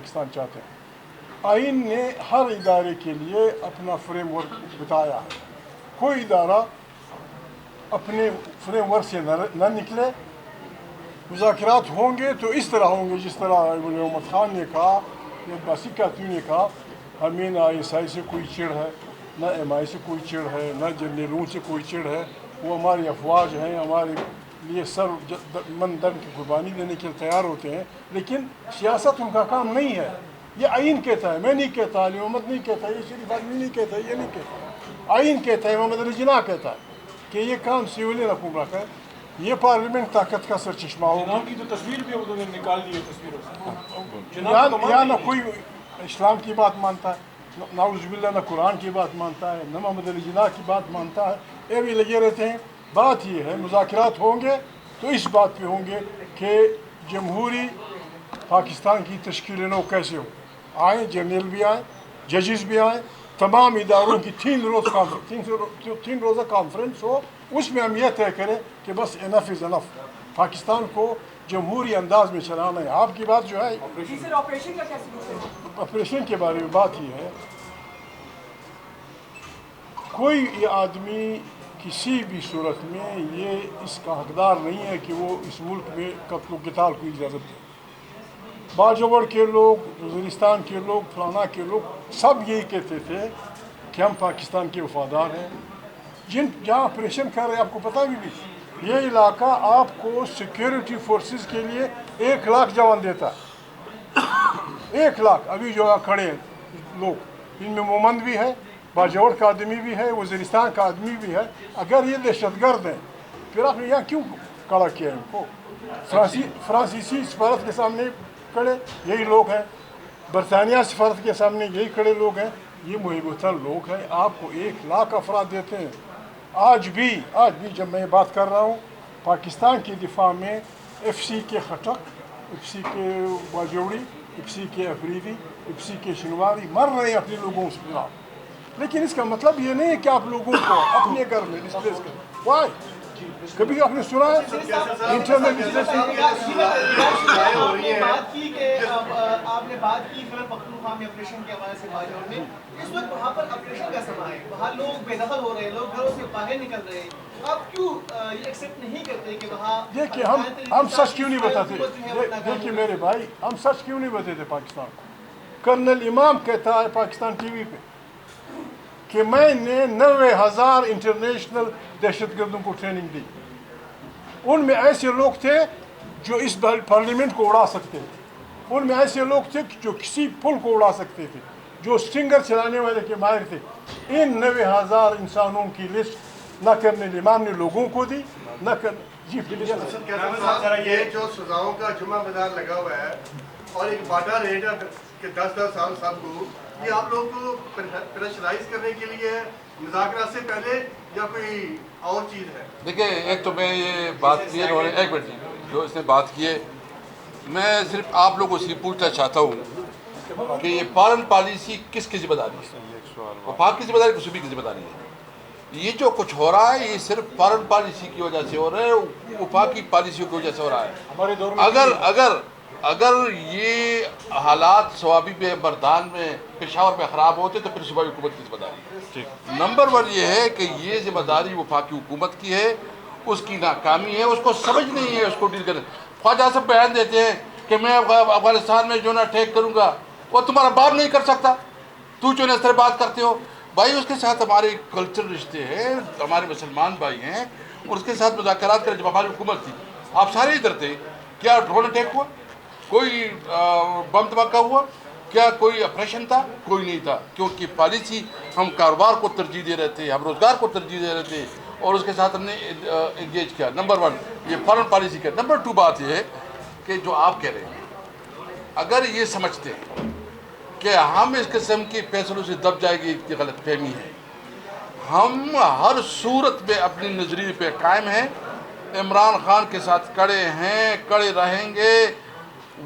پاکستان چاہتے ہیں۔ آئین نے ہر ادارے کے لیے اپنا فریم ورک بتایا ہے، کوئی ادارہ اپنے فریم ورک سے نہ نکلے۔ مذاکرات ہوں گے تو اس طرح ہوں گے جس طرح محمد خان نے کہا یا باسی کاتو نے کہا، ہمیں نہ آئی ایس سے کوئی چڑ ہے، نہ ایم آئی سے کوئی چڑ ہے، نہ جنرلوں سے کوئی چڑ ہے۔ وہ ہماری افواج ہیں، ہمارے لیے سر من درد کی قربانی دینے کے لیے تیار ہوتے ہیں، لیکن سیاست ان کا کام نہیں ہے۔ یہ آئین کہتا ہے، میں نہیں کہتا، علی محمد نہیں کہتا، یہ شریف آدمی نہیں کہتا، یہ نہیں کہتا، آئین کہتا ہے، محمد علی جناح کہتا ہے کہ یہ کام سیولین حکومت ہے، یہ پارلیمنٹ طاقت کا سرچشمہ ہوگا۔ جناب کی تو تصویر بھی انہوں نے نکال دی ہے تصویروں سے، یا نہ کوئی اسلام کی بات مانتا ہے، نعوذ باللہ نہ قرآن کی بات مانتا ہے، نہ محمد علی جناح کی بات مانتا ہے، یہ بھی لگے رہتے ہیں۔ بات یہ ہے مذاکرات ہوں گے تو اس بات پہ ہوں گے کہ جمہوری پاکستان کی تشکیل نو کیسے ہو، آئیں جنرل بھی آئیں، ججز بھی آئیں، تمام اداروں کی 3 روزہ کانفرنس ہو، اس میں ہم یہ طے کریں کہ بس انف از انف، پاکستان کو جمہوری انداز میں چلانا ہے۔ آپ کی بات جو ہے آپریشن کا کیا سلوک ہے؟ آپریشن کے بارے میں بات یہ ہے، کوئی آدمی کسی بھی صورت میں یہ اس کا حقدار نہیں ہے کہ وہ اس ملک میں قتل و قتال کو اجازت دے۔ باجوڑ کے لوگ، وزیرستان کے لوگ، فلانا کے لوگ سب یہی کہتے تھے کہ ہم پاکستان کے وفادار ہیں۔ جہاں آپریشن کر رہے ہیں آپ کو پتہ بھی یہ علاقہ آپ کو سیکیورٹی فورسز کے لیے 1 لاکھ جوان دیتا ہے، 1 لاکھ۔ ابھی جو کھڑے ہیں لوگ، ان میں مومند بھی ہے، باجوڑ کا آدمی بھی ہے، وزیرستان کا آدمی بھی ہے۔ اگر یہ دہشت گرد ہیں پھر آپ نے یہاں کیوں کھڑا کیا ان کو؟ فرانسیسی سفارت کے سامنے کھڑے یہی لوگ ہیں، برطانیہ سفارت کے سامنے یہی کھڑے لوگ ہیں، یہ محب وطن لوگ ہیں۔ آپ کو 1 لاکھ افراد دیتے ہیں۔ آج بھی جب میں بات کر رہا ہوں، پاکستان کی دفاع میں ایف سی کے خٹک، ایف سی کے باجوڑی، ایف سی کے افریدی، ایف سی کے شنواری مر رہے ہیں اپنے لوگوں سے خلاف، لیکن اس کا مطلب یہ نہیں ہے کہ آپ لوگوں کو اپنے گھر میں ڈسپلیس کریں۔ وائی؟ کبھی آپ نے سنا ہے انٹرنل ڈسپلیس؟ آپ نے بات کی خیبر پختونخوا میں آپریشن کے حوالے سے باجوڑ میں، اس وقت وہاں پر آپریشن کا سماں ہے، وہاں لوگ بے دخل ہو رہے ہیں، لوگ گھروں سے باہر نکل رہے ہیں، آپ کیوں یہ ایکسیپٹ نہیں کرتے کہ وہاں دیکھیے ہم سچ کیوں نہیں بتاتے؟ دیکھیے میرے بھائی، ہم سچ کیوں نہیں بتاتے پاکستان کو؟ کرنل امام کہتا ہے پاکستان ٹی وی پہ کہ میں نے 90,000 انٹرنیشنل دہشت گردوں کو ٹریننگ دی، ان میں ایسے لوگ تھے جو اس پارلیمنٹ کو اڑا سکتے تھے، ان میں ایسے لوگ تھے جو کسی پل کو اڑا سکتے تھے، جو سٹنگر چلانے والے کے ماہر تھے۔ ان 90,000 انسانوں کی لسٹ نہ کرنل امام نے لوگوں کو دی، نہ یہ جو سزاؤں کا جمعہ بازار لگا ہوا ہے اور ایک وعدہ رہے گا کہ 10 سال سب کو، یہ آپ لوگوں کو پریشرائز کرنے کے لیے مذاکرات سے پہلے یا کوئی اور چیز ہے؟ دیکھیں، ایک تو میں یہ بات کی ہے، ایک منٹ جو اس نے بات کی ہے، میں صرف آپ لوگوں سے پوچھنا چاہتا ہوں کہ یہ فارن پالیسی کس کی ذمہ داری ہے؟ وفاق کی ذمہ داری ہے، صوبے کی ذمہ داری ہے؟ یہ جو کچھ ہو رہا ہے یہ صرف فارن پالیسی کی وجہ سے ہو رہا ہے، وفاقی پالیسیوں کی وجہ سے ہو رہا ہے۔ اگر یہ حالات صوابی میں، بردان میں، پشاور میں خراب ہوتے تو پھر صوبائی حکومت کی ذمہ داری ہے۔ نمبر 1 یہ ہے کہ یہ ذمہ داری وفاقی حکومت کی ہے، اس کی ناکامی ہے، اس کو سمجھ نہیں ہے، اس کو ڈیل کریں۔ خواجہ صاحب بیان دیتے ہیں کہ میں افغانستان میں جو نہ ٹیک کروں گا، وہ تمہارا باپ نہیں کر سکتا، تو جو اس طرح بات کرتے ہو بھائی، اس کے ساتھ ہمارے کلچر رشتے ہیں، ہمارے مسلمان بھائی ہیں، اور اس کے ساتھ مذاکرات کریں۔ جب ہماری حکومت تھی آپ سارے ادھر تھے، کیا ڈرون اٹیک ہوا؟ کوئی بم دھماکہ ہوا؟ کیا کوئی آپریشن تھا؟ کوئی نہیں تھا، کیونکہ پالیسی ہم کاروبار کو ترجیح دے رہے تھے، ہم روزگار کو ترجیح دے رہے تھے، اور اس کے ساتھ ہم نے انگیج کیا۔ نمبر 1 یہ فارن پالیسی کا۔ نمبر 2 بات یہ ہے کہ جو آپ کہہ رہے ہیں، اگر یہ سمجھتے ہیں کہ ہم اس قسم کی فیصلوں سے دب جائے گی، یہ غلط فہمی ہے۔ ہم ہر صورت میں اپنی نظریے پہ قائم ہیں، عمران خان کے ساتھ کڑے ہیں، کڑے رہیں گے،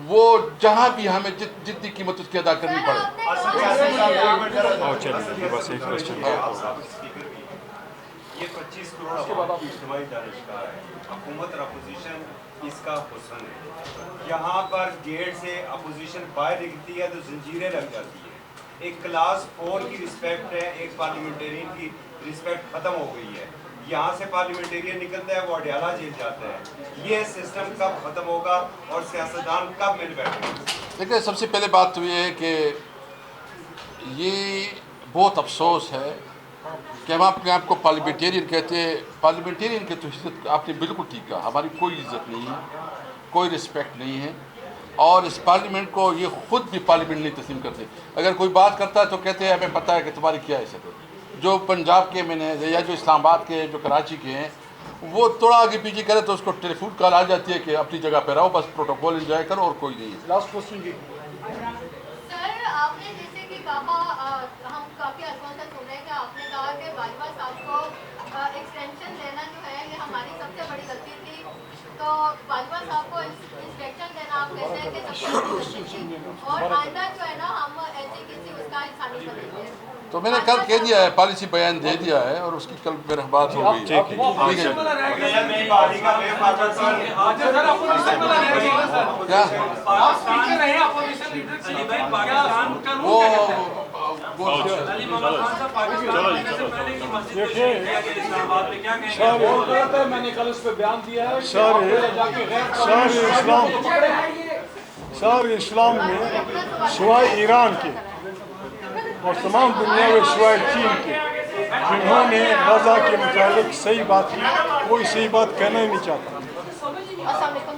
وہ جہاں بھی ہمیں جتنی قیمت اس کی ادا کرنی پڑے۔ یہ 25 کروڑ عوام کی اجتماعی دانشگاہ ہے. حکومت اور اپوزیشن اس کا حسن ہے. یہاں پر گیٹ سے اپوزیشن باہر نکلتی ہے تو زنجیریں لگ جاتی ہیں. ایک کلاس 4 کی رسپیکٹ ہے, ایک پارلیمنٹیرین کی رسپیکٹ ختم ہو گئی ہے. یہاں سے پارلیمنٹیرین نکلتا ہے وہ اڈیالہ جیل جاتا ہے. یہ سسٹم کب ختم ہوگا اور سیاستدان کب مل بیٹھیں گے؟ دیکھیں, سب سے پہلے بات تو یہ ہے کہ یہ بہت افسوس ہے کہ ہم اپنے آپ کو پارلیمنٹیرین کہتے ہیں. پارلیمنٹیرین کی تو عزت آپ نے بالکل ٹھیک کہا, ہماری کوئی عزت نہیں ہے, کوئی رسپیکٹ نہیں ہے, اور اس پارلیمنٹ کو یہ خود بھی پارلیمنٹ نہیں تسلیم کرتے. اگر کوئی بات کرتا ہے تو کہتے ہیں ہمیں پتہ ہے کہ تمہاری کیا حیثیت ہے. جو پنجاب کے میں نے یا جو اسلام آباد کے, جو کراچی کے ہیں, وہ تھوڑا آگے پیچھے کرے تو اس کو ٹیلی فون کال آ جاتی ہے کہ اپنی جگہ پہ رہو, بس پروٹوکول انجوائے کرو اور کوئی نہیں ہے. لاسٹ کوشچن کی سر, آپ نے جیسے کہ کہا, ہم کافی عرصوں سے سن رہے ہیں کہ آپ نے کہا کہ باجوہ صاحب کو ایکسٹینشن دینا جو ہے یہ ہماری سب سے بڑی غلطی تھی. تو باجوہ صاحب کو ایکسٹینشن دینا آپ کہتے ہیں کہ سب سے بڑی غلطی تھی, اور آئندہ جو ہے نا ہم ایسے کسی اس کا انسان نہیں بنیں گے. تو میں نے کل کہہ دیا ہے, پالیسی بیان دے دیا ہے, اور اس کی کل میرے بات ہو گئی. ٹھیک ہے, کیا میں نے کل اس پہ بیان دیا ہے. سارے اسلام میں سوائے ایران کے اور تمام دنیا میں سوائے چین کے جنہوں نے غزہ کے متعلق صحیح بات کی, کوئی صحیح بات کہنا ہی نہیں چاہتا. السلام علیکم